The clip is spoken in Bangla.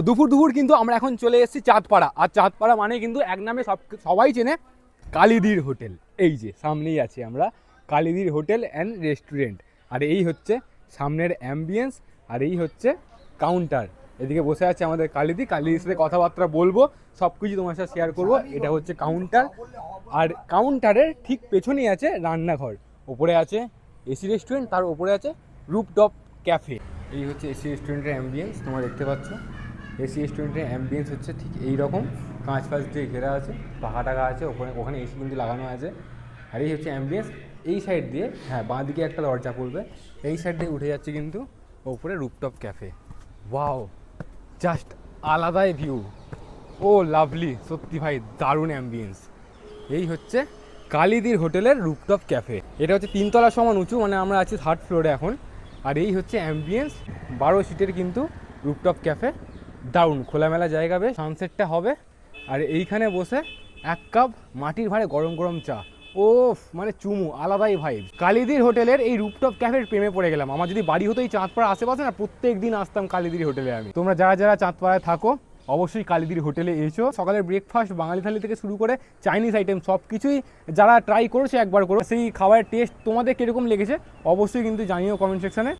দুপুর দুপুর কিন্তু আমরা এখন চলে এসেছি চাঁদপাড়া। আর চাঁদপাড়া মানে কিন্তু এক নামে সবাই চেনে কালিদির হোটেল। এই যে সামনেই আছি আমরা, কালিদির হোটেল অ্যান্ড রেস্টুরেন্ট। আর এই হচ্ছে সামনের অ্যাম্বিয়েন্স, আর এই হচ্ছে কাউন্টার। এদিকে বসে আছে আমাদের কালিদির সাথে কথাবার্তা বলবো, সব কিছু তোমার সাথে শেয়ার করবো। এটা হচ্ছে কাউন্টার, আর কাউন্টারের ঠিক পেছনেই আছে রান্নাঘর। ওপরে আছে এসি রেস্টুরেন্ট, তার ওপরে আছে রুফটপ ক্যাফে। এই হচ্ছে এসি রেস্টুরেন্টের অ্যাম্বিয়েন্স, তোমরা দেখতে পাচ্ছ। এসি রেস্টুরেন্টের অ্যাম্বিয়েন্স হচ্ছে ঠিক এই রকম, কাঁচ ফাঁচ দিয়ে ঘেরা আছে, পাখা টাকা আছে, ওখানে এসি কিন্তু লাগানো আছে। আর এই হচ্ছে অ্যাম্বিয়েন্স। এই সাইড দিয়ে, হ্যাঁ বাঁ দিকে একটা দরজা পড়বে, এই সাইড দিয়ে উঠে যাচ্ছে কিন্তু ওপরে রুফটপ ক্যাফে। ওয়াও, জাস্ট আলাদাই ভিউ। ও লাভলি, সত্যি ভাই দারুণ অ্যাম্বিয়েন্স। এই হচ্ছে কালিদির হোটেলের রুফটপ ক্যাফে। এটা হচ্ছে 3 তলা সমান উঁচু, মানে আমরা আছি 3rd ফ্লোরে এখন। আর এই হচ্ছে অ্যাম্বিয়েন্স, 12 সিটের কিন্তু রুফটপ ক্যাফে। দারুণ খোলামেলা জায়গা, বেশ সানসেটটা হবে। আর এইখানে বসে 1 কাপ মাটির ভাঁড়ে গরম গরম চা, ও মানে চুমু, আলাদাই ভাই। কালিদির হোটেলের এই রুফটপ ক্যাফের প্রেমে পড়ে গেলাম। আমার যদি বাড়ি হতো এই চাঁদপাড়া আশেপাশে না, প্রত্যেক দিন আসতাম কালিদির হোটেলে আমি। তোমরা যারা যারা চাঁদপাড়ায় থাকো অবশ্যই কালিদির হোটেলে এসো। সকালের ব্রেকফাস্ট বাঙালি থালি থেকে শুরু করে চাইনিজ আইটেম সব কিছুই যারা ট্রাই করেছে একবার করো। সেই খাবারের টেস্ট তোমাদের কীরকম লেগেছে অবশ্যই কিন্তু জানিও কমেন্ট সেকশানে।